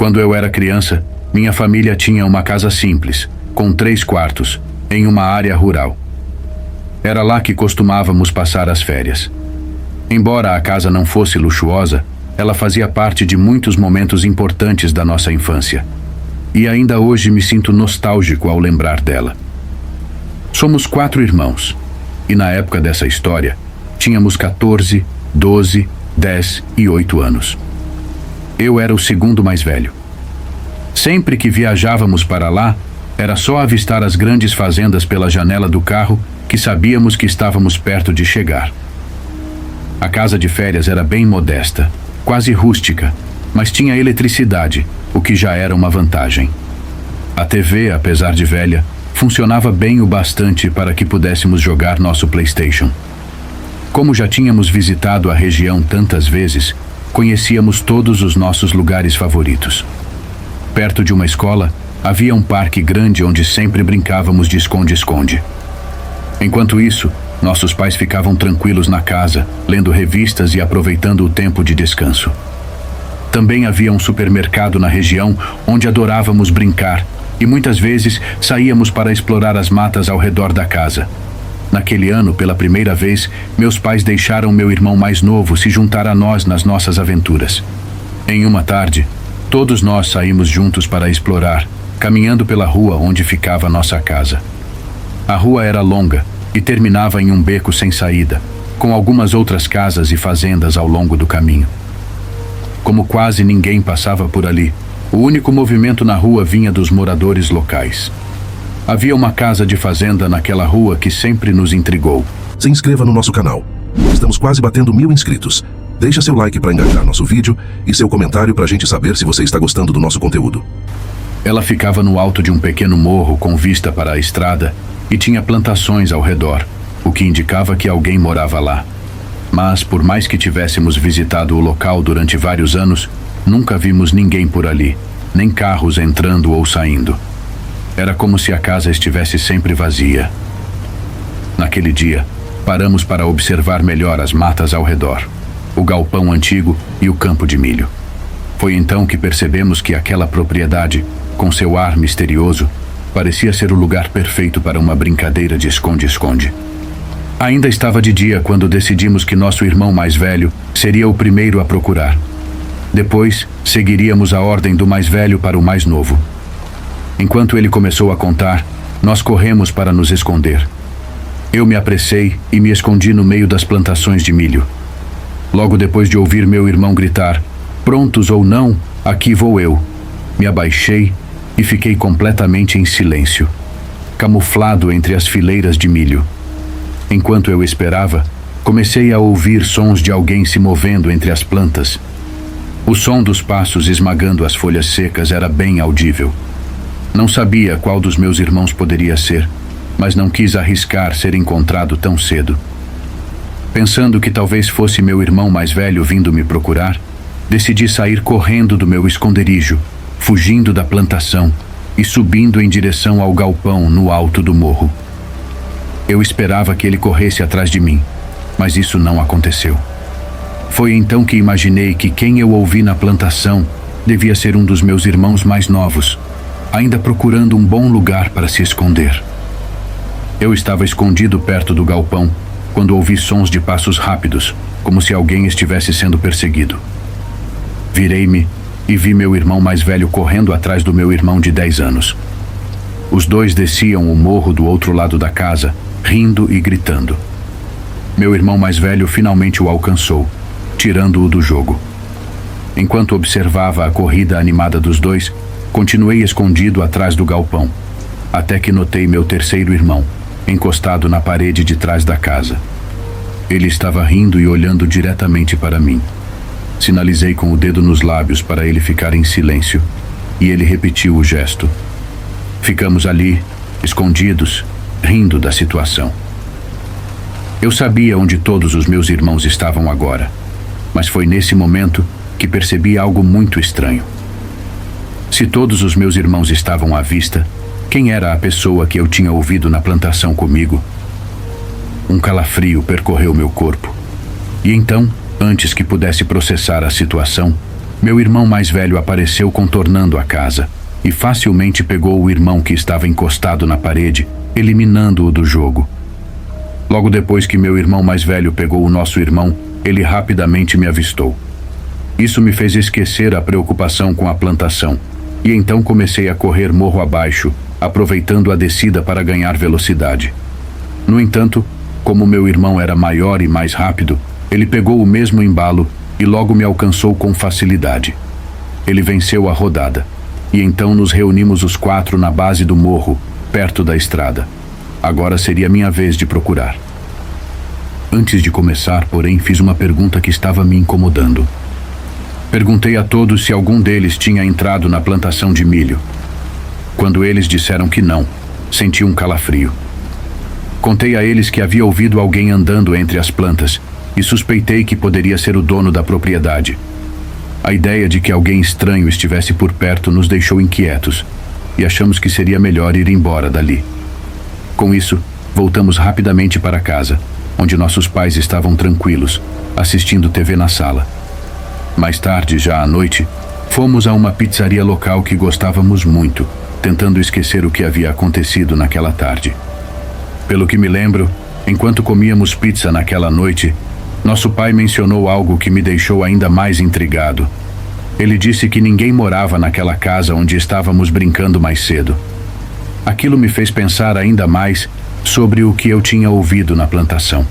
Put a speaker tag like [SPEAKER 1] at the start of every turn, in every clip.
[SPEAKER 1] Quando eu era criança, minha família tinha uma casa simples, com 3 quartos, em uma área rural. Era lá que costumávamos passar as férias. Embora a casa não fosse luxuosa, ela fazia parte de muitos momentos importantes da nossa infância. E ainda hoje me sinto nostálgico ao lembrar dela. Somos 4 irmãos, e na época dessa história, tínhamos 14, 12, 10 e 8 anos. Eu era o segundo mais velho. Sempre que viajávamos para lá, era só avistar as grandes fazendas pela janela do carro que sabíamos que estávamos perto de chegar. A casa de férias era bem modesta, quase rústica, mas tinha eletricidade, o que já era uma vantagem. A TV, apesar de velha, funcionava bem o bastante para que pudéssemos jogar nosso PlayStation. Como já tínhamos visitado a região tantas vezes, conhecíamos todos os nossos lugares favoritos. Perto de uma escola, havia um parque grande onde sempre brincávamos de esconde-esconde. Enquanto isso, nossos pais ficavam tranquilos na casa, lendo revistas e aproveitando o tempo de descanso. Também havia um supermercado na região onde adorávamos brincar e muitas vezes saíamos para explorar as matas ao redor da casa. Naquele ano, pela primeira vez, meus pais deixaram meu irmão mais novo se juntar a nós nas nossas aventuras. Em uma tarde, todos nós saímos juntos para explorar, caminhando pela rua onde ficava nossa casa. A rua era longa e terminava em um beco sem saída, com algumas outras casas e fazendas ao longo do caminho. Como quase ninguém passava por ali, o único movimento na rua vinha dos moradores locais. Havia uma casa de fazenda naquela rua que sempre nos intrigou.
[SPEAKER 2] Se inscreva no nosso canal. Estamos quase batendo 1000 inscritos. Deixa seu like para engajar nosso vídeo e seu comentário para a gente saber se você está gostando do nosso conteúdo.
[SPEAKER 1] Ela ficava no alto de um pequeno morro com vista para a estrada e tinha plantações ao redor, o que indicava que alguém morava lá. Mas, por mais que tivéssemos visitado o local durante vários anos, nunca vimos ninguém por ali, nem carros entrando ou saindo. Era como se a casa estivesse sempre vazia. Naquele dia, paramos para observar melhor as matas ao redor, o galpão antigo e o campo de milho. Foi então que percebemos que aquela propriedade, com seu ar misterioso, parecia ser o lugar perfeito para uma brincadeira de esconde-esconde. Ainda estava de dia quando decidimos que nosso irmão mais velho seria o primeiro a procurar. Depois, seguiríamos a ordem do mais velho para o mais novo. Enquanto ele começou a contar, nós corremos para nos esconder. Eu me apressei e me escondi no meio das plantações de milho. Logo depois de ouvir meu irmão gritar, "Prontos ou não, aqui vou eu", me abaixei e fiquei completamente em silêncio, camuflado entre as fileiras de milho. Enquanto eu esperava, comecei a ouvir sons de alguém se movendo entre as plantas. O som dos passos esmagando as folhas secas era bem audível. Não sabia qual dos meus irmãos poderia ser, mas não quis arriscar ser encontrado tão cedo. Pensando que talvez fosse meu irmão mais velho vindo me procurar, decidi sair correndo do meu esconderijo, fugindo da plantação e subindo em direção ao galpão no alto do morro. Eu esperava que ele corresse atrás de mim, mas isso não aconteceu. Foi então que imaginei que quem eu ouvi na plantação devia ser um dos meus irmãos mais novos, ainda procurando um bom lugar para se esconder. Eu estava escondido perto do galpão quando ouvi sons de passos rápidos, como se alguém estivesse sendo perseguido. Virei-me e vi meu irmão mais velho correndo atrás do meu irmão de 10 anos. Os dois desciam o morro do outro lado da casa, rindo e gritando. Meu irmão mais velho finalmente o alcançou, tirando-o do jogo. Enquanto observava a corrida animada dos dois, continuei escondido atrás do galpão, até que notei meu terceiro irmão, encostado na parede de trás da casa. Ele estava rindo e olhando diretamente para mim. Sinalizei com o dedo nos lábios para ele ficar em silêncio, e ele repetiu o gesto. Ficamos ali, escondidos, rindo da situação. Eu sabia onde todos os meus irmãos estavam agora, mas foi nesse momento que percebi algo muito estranho. Se todos os meus irmãos estavam à vista, quem era a pessoa que eu tinha ouvido na plantação comigo? Um calafrio percorreu meu corpo. E então, antes que pudesse processar a situação, Meu irmão mais velho apareceu contornando a casa e facilmente pegou o irmão que estava encostado na parede, eliminando-o do jogo. Logo depois que meu irmão mais velho pegou o nosso irmão, ele rapidamente me avistou. Isso me fez esquecer a preocupação com a plantação, e então comecei a correr morro abaixo, aproveitando a descida para ganhar velocidade. No entanto, como meu irmão era maior e mais rápido, ele pegou o mesmo embalo e logo me alcançou com facilidade. Ele venceu a rodada, e então nos reunimos os 4 na base do morro, perto da estrada. Agora seria minha vez de procurar. Antes de começar, porém, fiz uma pergunta que estava me incomodando. Perguntei a todos se algum deles tinha entrado na plantação de milho. Quando eles disseram que não, senti um calafrio. Contei a eles que havia ouvido alguém andando entre as plantas e suspeitei que poderia ser o dono da propriedade. A ideia de que alguém estranho estivesse por perto nos deixou inquietos e achamos que seria melhor ir embora dali. Com isso, voltamos rapidamente para casa, onde nossos pais estavam tranquilos, assistindo TV na sala. Mais tarde, já à noite, fomos a uma pizzaria local que gostávamos muito, tentando esquecer o que havia acontecido naquela tarde. Pelo que me lembro, enquanto comíamos pizza naquela noite, nosso pai mencionou algo que me deixou ainda mais intrigado. Ele disse que ninguém morava naquela casa onde estávamos brincando mais cedo. Aquilo me fez pensar ainda mais sobre o que eu tinha ouvido na plantação.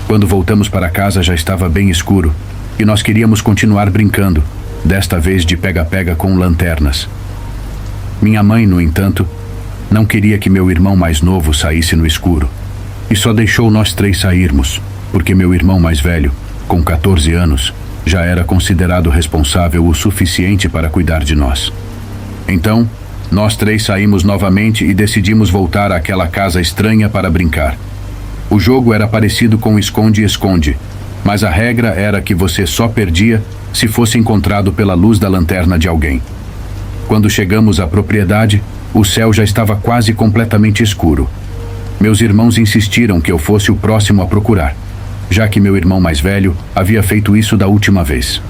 [SPEAKER 1] Quando voltamos para casa já estava bem escuro e nós queríamos continuar brincando, desta vez de pega-pega com lanternas. Minha mãe, no entanto, não queria que meu irmão mais novo saísse no escuro e só deixou nós 3 sairmos, porque meu irmão mais velho, com 14 anos, já era considerado responsável o suficiente para cuidar de nós. Então, nós 3 saímos novamente e decidimos voltar àquela casa estranha para brincar. O jogo era parecido com esconde-esconde, mas a regra era que você só perdia se fosse encontrado pela luz da lanterna de alguém. Quando chegamos à propriedade, o céu já estava quase completamente escuro. Meus irmãos insistiram que eu fosse o próximo a procurar, já que meu irmão mais velho havia feito isso da última vez.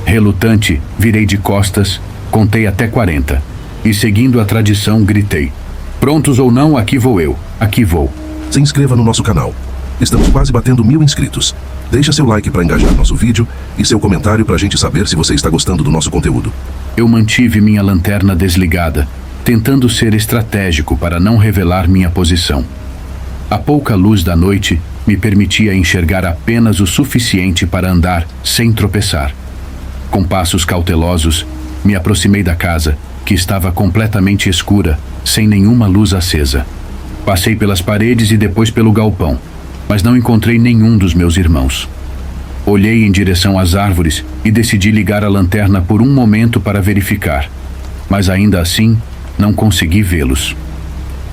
[SPEAKER 1] Relutante, virei de costas, contei até 40 e, seguindo a tradição, gritei: "Prontos ou não, aqui vou eu, aqui vou."
[SPEAKER 2] Se inscreva no nosso canal. Estamos quase batendo 1000 inscritos. Deixa seu like para engajar nosso vídeo e seu comentário para a gente saber se você está gostando do nosso conteúdo.
[SPEAKER 1] Eu mantive minha lanterna desligada, tentando ser estratégico para não revelar minha posição. A pouca luz da noite me permitia enxergar apenas o suficiente para andar sem tropeçar. Com passos cautelosos, me aproximei da casa, que estava completamente escura, sem nenhuma luz acesa. Passei pelas paredes e depois pelo galpão, mas não encontrei nenhum dos meus irmãos. Olhei em direção às árvores e decidi ligar a lanterna por um momento para verificar, mas ainda assim não consegui vê-los.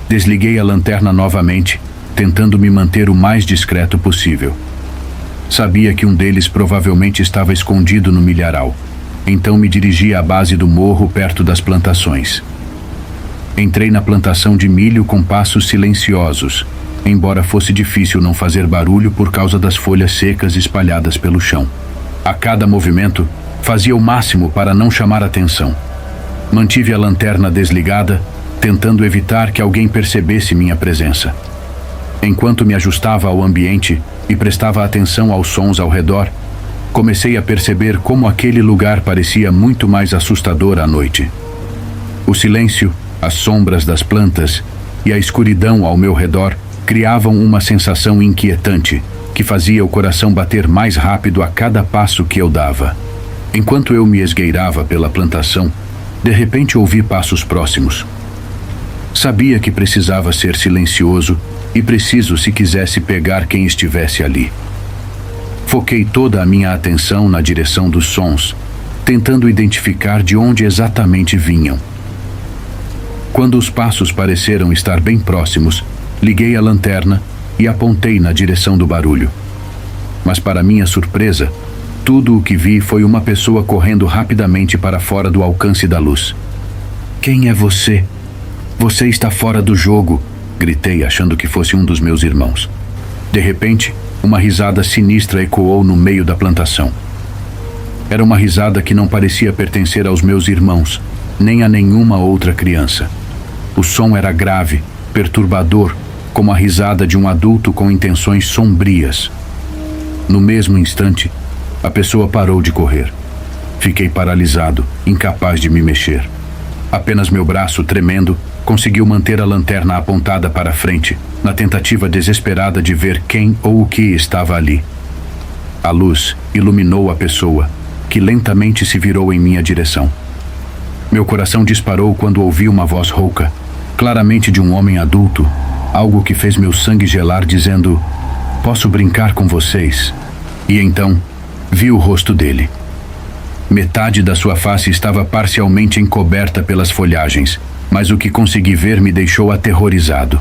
[SPEAKER 1] Desliguei a lanterna novamente, tentando me manter o mais discreto possível. Sabia que um deles provavelmente estava escondido no milharal, então me dirigi à base do morro perto das plantações. Entrei na plantação de milho com passos silenciosos, embora fosse difícil não fazer barulho por causa das folhas secas espalhadas pelo chão. A cada movimento, fazia o máximo para não chamar atenção. Mantive a lanterna desligada, tentando evitar que alguém percebesse minha presença. Enquanto me ajustava ao ambiente e prestava atenção aos sons ao redor, comecei a perceber como aquele lugar parecia muito mais assustador à noite. O silêncio, as sombras das plantas e a escuridão ao meu redor criavam uma sensação inquietante que fazia o coração bater mais rápido a cada passo que eu dava. Enquanto eu me esgueirava pela plantação, de repente ouvi passos próximos. Sabia que precisava ser silencioso e preciso se quisesse pegar quem estivesse ali. Foquei toda a minha atenção na direção dos sons, tentando identificar de onde exatamente vinham. Quando os passos pareceram estar bem próximos, liguei a lanterna e apontei na direção do barulho. Mas, para minha surpresa, tudo o que vi foi uma pessoa correndo rapidamente para fora do alcance da luz. "Quem é você? Você está fora do jogo!" gritei, achando que fosse um dos meus irmãos. De repente, uma risada sinistra ecoou no meio da plantação. Era uma risada que não parecia pertencer aos meus irmãos, nem a nenhuma outra criança. O som era grave, perturbador, como a risada de um adulto com intenções sombrias. No mesmo instante, a pessoa parou de correr. Fiquei paralisado, incapaz de me mexer. Apenas meu braço, tremendo, conseguiu manter a lanterna apontada para frente, na tentativa desesperada de ver quem ou o que estava ali. A luz iluminou a pessoa, que lentamente se virou em minha direção. Meu coração disparou quando ouvi uma voz rouca, claramente de um homem adulto, algo que fez meu sangue gelar, dizendo: "Posso brincar com vocês?" E então, vi o rosto dele. Metade da sua face estava parcialmente encoberta pelas folhagens, mas o que consegui ver me deixou aterrorizado.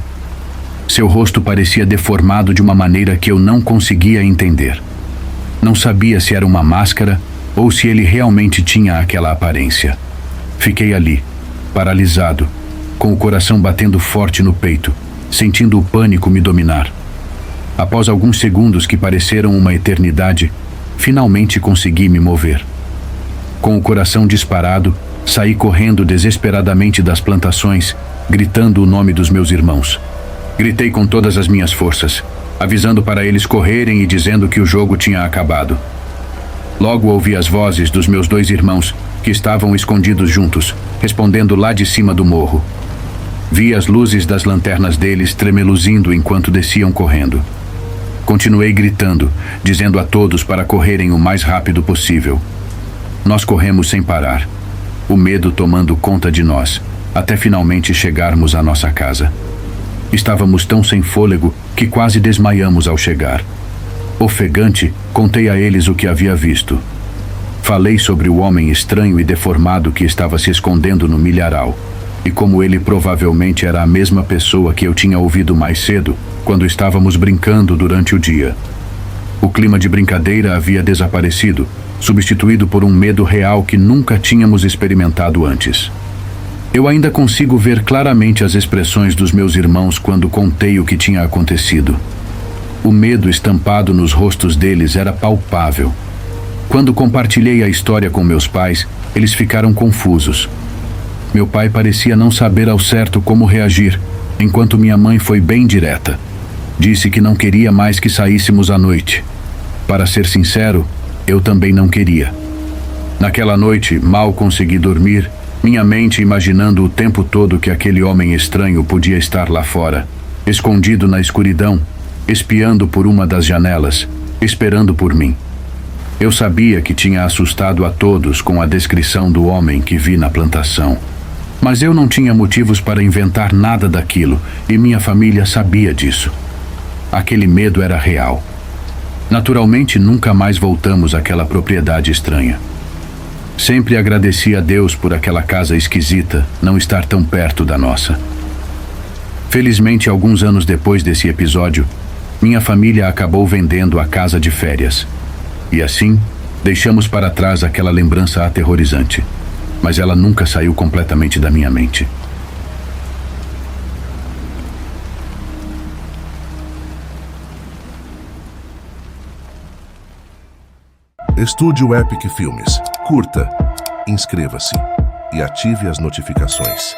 [SPEAKER 1] Seu rosto parecia deformado de uma maneira que eu não conseguia entender. Não sabia se era uma máscara ou se ele realmente tinha aquela aparência. Fiquei ali, paralisado, com o coração batendo forte no peito, sentindo o pânico me dominar. Após alguns segundos que pareceram uma eternidade, finalmente consegui me mover. Com o coração disparado, saí correndo desesperadamente das plantações, gritando o nome dos meus irmãos. Gritei com todas as minhas forças, avisando para eles correrem e dizendo que o jogo tinha acabado. Logo ouvi as vozes dos meus 2 irmãos, que estavam escondidos juntos, respondendo lá de cima do morro. Vi as luzes das lanternas deles tremeluzindo enquanto desciam correndo. Continuei gritando, dizendo a todos para correrem o mais rápido possível. Nós corremos sem parar, o medo tomando conta de nós, até finalmente chegarmos à nossa casa. Estávamos tão sem fôlego que quase desmaiamos ao chegar. Ofegante, contei a eles o que havia visto. Falei sobre o homem estranho e deformado que estava se escondendo no milharal, e como ele provavelmente era a mesma pessoa que eu tinha ouvido mais cedo, quando estávamos brincando durante o dia. O clima de brincadeira havia desaparecido, substituído por um medo real que nunca tínhamos experimentado antes. Eu ainda consigo ver claramente as expressões dos meus irmãos quando contei o que tinha acontecido. O medo estampado nos rostos deles era palpável. Quando compartilhei a história com meus pais, eles ficaram confusos. Meu pai parecia não saber ao certo como reagir, enquanto minha mãe foi bem direta. Disse que não queria mais que saíssemos à noite. Para ser sincero, eu também não queria. Naquela noite, mal consegui dormir, minha mente imaginando o tempo todo que aquele homem estranho podia estar lá fora, escondido na escuridão, espiando por uma das janelas, esperando por mim. Eu sabia que tinha assustado a todos com a descrição do homem que vi na plantação. Mas eu não tinha motivos para inventar nada daquilo, e minha família sabia disso. Aquele medo era real. Naturalmente, nunca mais voltamos àquela propriedade estranha. Sempre agradeci a Deus por aquela casa esquisita não estar tão perto da nossa. Felizmente, alguns anos depois desse episódio, minha família acabou vendendo a casa de férias. E assim, deixamos para trás aquela lembrança aterrorizante. Mas ela nunca saiu completamente da minha mente.
[SPEAKER 2] Estúdio Epic Filmes. Curta, inscreva-se e ative as notificações.